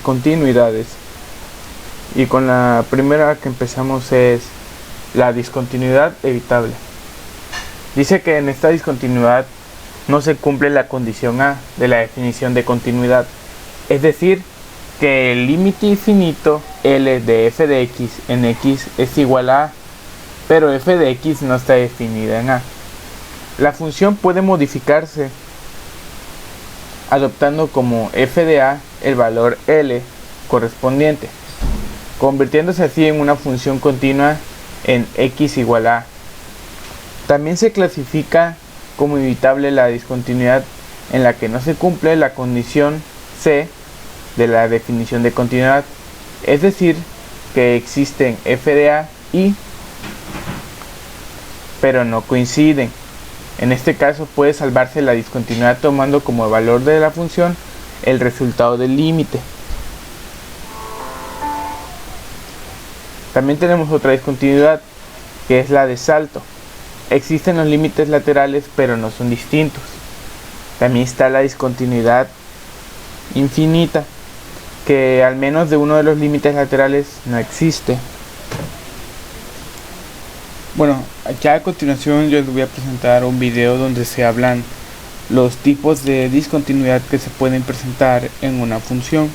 discontinuidades. Y con la primera que empezamos es la discontinuidad evitable. Dice que en esta discontinuidad no se cumple la condición A de la definición de continuidad, es decir, que el límite infinito L de f de x en x es igual a A, pero f de x no está definida en A. La función puede modificarse adoptando como f de A el valor L correspondiente, convirtiéndose así en una función continua en x igual a A. También se clasifica como evitable la discontinuidad en la que no se cumple la condición C de la definición de continuidad, es decir, que existen f de A y pero no coinciden. En este caso puede salvarse la discontinuidad tomando como valor de la función el resultado del límite. También tenemos otra discontinuidad, que es la de salto. Existen los límites laterales pero no son distintos. También está la discontinuidad infinita, que al menos de uno de los límites laterales no existe. Bueno, ya a continuación yo les voy a presentar un video donde se hablan los tipos de discontinuidad que se pueden presentar en una función.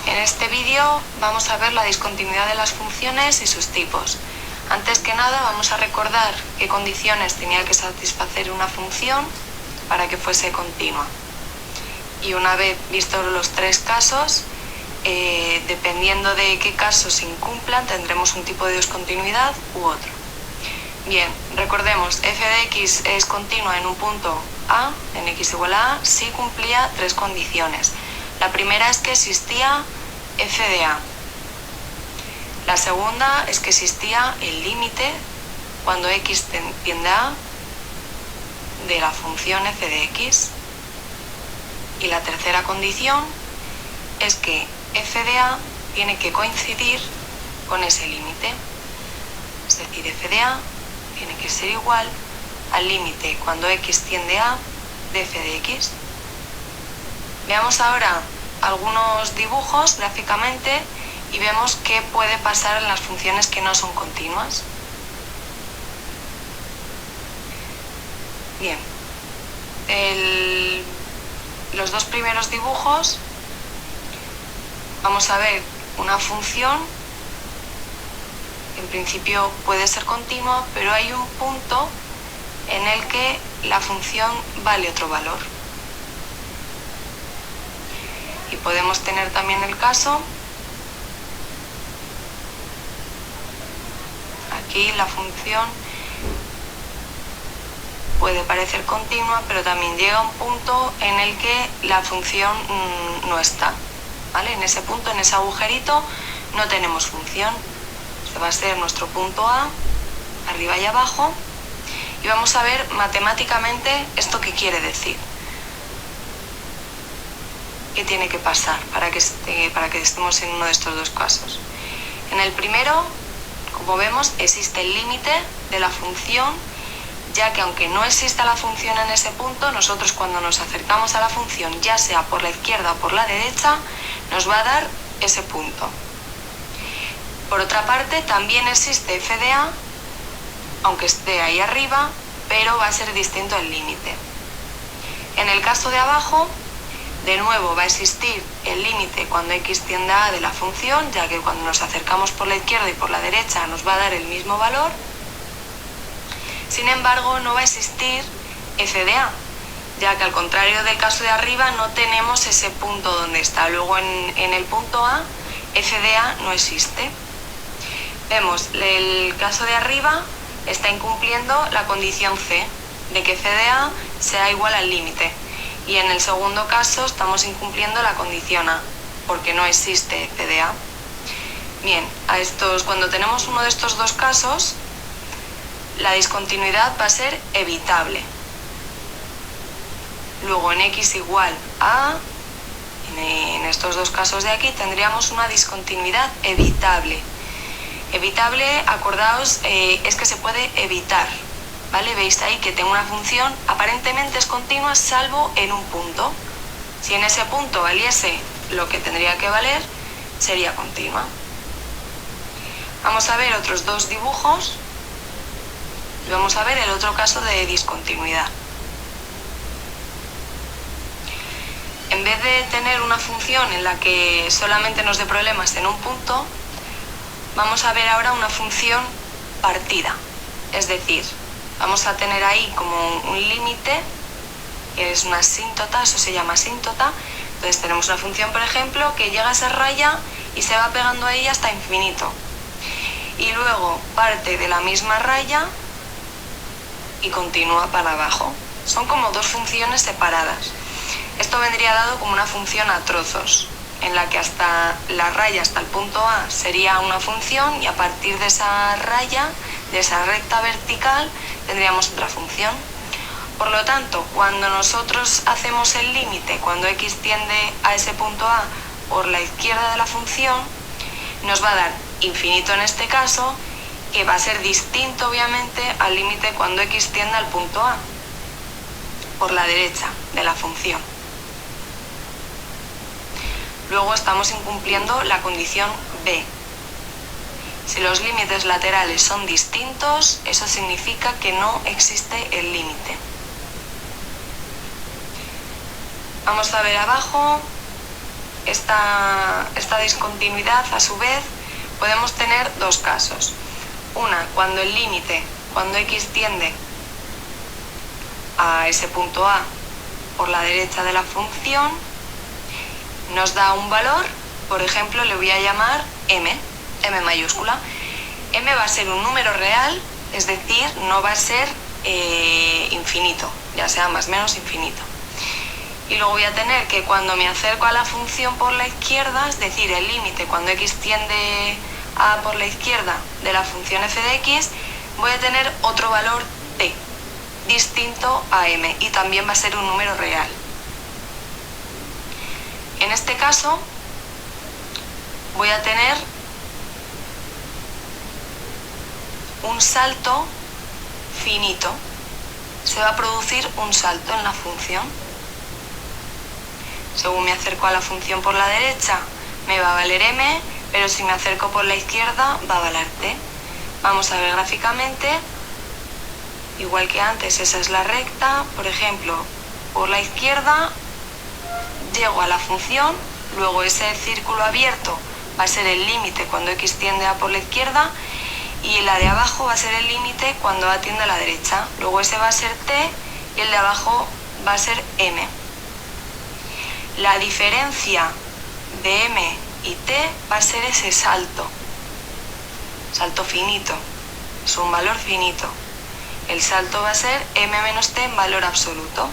En este vídeo vamos a ver la discontinuidad de las funciones y sus tipos. Antes que nada vamos a recordar qué condiciones tenía que satisfacer una función para que fuese continua. Y una vez vistos los tres casos, dependiendo de qué casos se incumplan, tendremos un tipo de discontinuidad u otro. Bien, recordemos, f de x es continua en un punto A, en x igual a A, si cumplía tres condiciones. La primera es que existía f de A. La segunda es que existía el límite cuando x tiende a A de la función f de x. Y la tercera condición es que f de A tiene que coincidir con ese límite. Es decir, f de A tiene que ser igual al límite cuando x tiende a de f de x. Veamos ahora algunos dibujos gráficamente y vemos qué puede pasar en las funciones que no son continuas. Bien, los dos primeros dibujos vamos a ver una función que en principio puede ser continua, pero hay un punto en el que la función vale otro valor. Y podemos tener también el caso, aquí la función puede parecer continua, pero también llega un punto en el que la función no está, ¿vale? En ese punto, en ese agujerito, no tenemos función. Este va a ser nuestro punto A, arriba y abajo, y vamos a ver matemáticamente esto qué quiere decir. ¿Qué tiene que pasar para que estemos en uno de estos dos casos? En el primero, como vemos, existe el límite de la función, ya que aunque no exista la función en ese punto, nosotros cuando nos acercamos a la función, ya sea por la izquierda o por la derecha, nos va a dar ese punto. Por otra parte, también existe f de A, aunque esté ahí arriba, pero va a ser distinto el límite. En el caso de abajo, de nuevo va a existir el límite cuando x tiende a A de la función, ya que cuando nos acercamos por la izquierda y por la derecha nos va a dar el mismo valor. Sin embargo, no va a existir f de A, ya que al contrario del caso de arriba no tenemos ese punto donde está. Luego en el punto A, f de A no existe. Vemos, el caso de arriba está incumpliendo la condición C, de que f de A sea igual al límite. Y en el segundo caso estamos incumpliendo la condición A, porque no existe f de A. Bien, cuando tenemos uno de estos dos casos, la discontinuidad va a ser evitable. Luego en x igual a, en estos dos casos de aquí, tendríamos una discontinuidad evitable. Evitable, acordaos, es que se puede evitar, ¿vale? Veis ahí que tengo una función, aparentemente es continua, salvo en un punto. Si en ese punto valiese lo que tendría que valer, sería continua. Vamos a ver otros dos dibujos y vamos a ver el otro caso de discontinuidad. En vez de tener una función en la que solamente nos dé problemas en un punto, vamos a ver ahora una función partida. Es decir, vamos a tener ahí como un límite, que es una asíntota, eso se llama asíntota. Entonces tenemos una función, por ejemplo, que llega a esa raya y se va pegando a ella hasta infinito. Y luego parte de la misma raya y continúa para abajo. Son como dos funciones separadas. Esto vendría dado como una función a trozos, en la que hasta la raya, hasta el punto A, sería una función y a partir de esa raya, de esa recta vertical, tendríamos otra función. Por lo tanto, cuando nosotros hacemos el límite, cuando x tiende a ese punto A por la izquierda de la función, nos va a dar infinito en este caso, que va a ser distinto obviamente al límite cuando x tiende al punto A, por la derecha de la función. Luego estamos incumpliendo la condición B. Si los límites laterales son distintos, eso significa que no existe el límite. Vamos a ver abajo esta discontinuidad. A su vez, podemos tener dos casos. Una, cuando el límite, cuando x tiende a ese punto A por la derecha de la función, nos da un valor, por ejemplo, le voy a llamar m mayúscula. M va a ser un número real, es decir, no va a ser infinito, ya sea más o menos infinito. Y luego voy a tener que cuando me acerco a la función por la izquierda, es decir, el límite cuando x tiende a por la izquierda de la función f de x, voy a tener otro valor t, distinto a m, y también va a ser un número real. En este caso voy a tener un salto finito. Se va a producir un salto en la función. Según me acerco a la función por la derecha, me va a valer m, pero si me acerco por la izquierda, va a valer t. Vamos a ver gráficamente. Igual que antes, esa es la recta. Por ejemplo, por la izquierda llego a la función, luego ese círculo abierto va a ser el límite cuando x tiende a por la izquierda, y la de abajo va a ser el límite cuando a tiende a la derecha. Luego ese va a ser t y el de abajo va a ser m. La diferencia de m y t va a ser ese salto finito, es un valor finito. El salto va a ser m menos t en valor absoluto,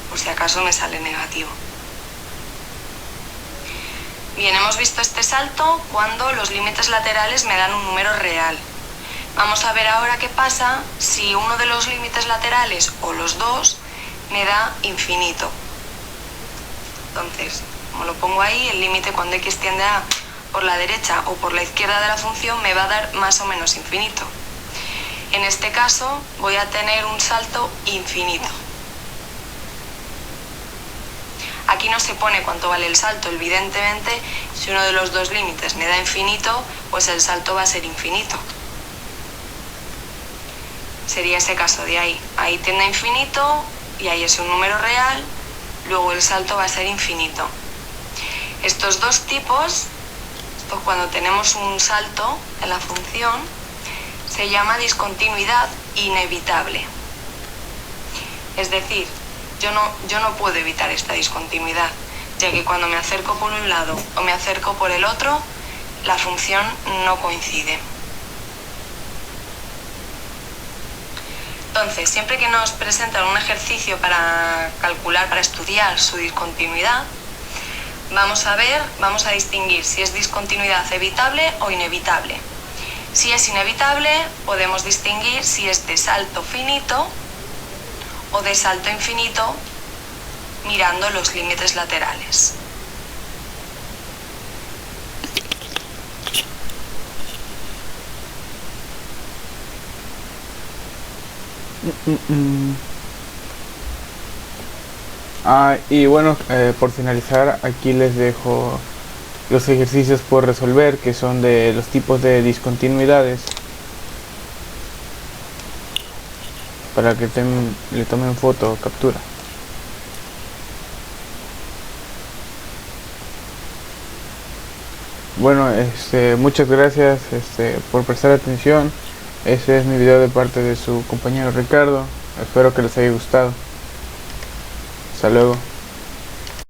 por si acaso me sale negativo. Bien, hemos visto este salto cuando los límites laterales me dan un número real. Vamos a ver ahora qué pasa si uno de los límites laterales o los dos me da infinito. Entonces, como lo pongo ahí, el límite cuando x tiende a por la derecha o por la izquierda de la función me va a dar más o menos infinito. En este caso voy a tener un salto infinito. Aquí no se pone cuánto vale el salto, evidentemente, si uno de los dos límites me da infinito, pues el salto va a ser infinito. Sería ese caso de ahí. Ahí tiende a infinito y ahí es un número real, luego el salto va a ser infinito. Estos dos tipos, cuando tenemos un salto en la función, se llama discontinuidad inevitable. Es decir, yo no puedo evitar esta discontinuidad, ya que cuando me acerco por un lado o me acerco por el otro, la función no coincide. Entonces, siempre que nos presentan un ejercicio para calcular, para estudiar su discontinuidad, vamos a distinguir si es discontinuidad evitable o inevitable. Si es inevitable, podemos distinguir si es de salto finito o de salto infinito mirando los límites laterales. Y bueno, por finalizar, aquí les dejo los ejercicios por resolver, que son de los tipos de discontinuidades, para que le tomen foto o captura. Bueno, muchas gracias por prestar atención. Ese es mi video de parte de su compañero Ricardo. Espero que les haya gustado. Hasta luego.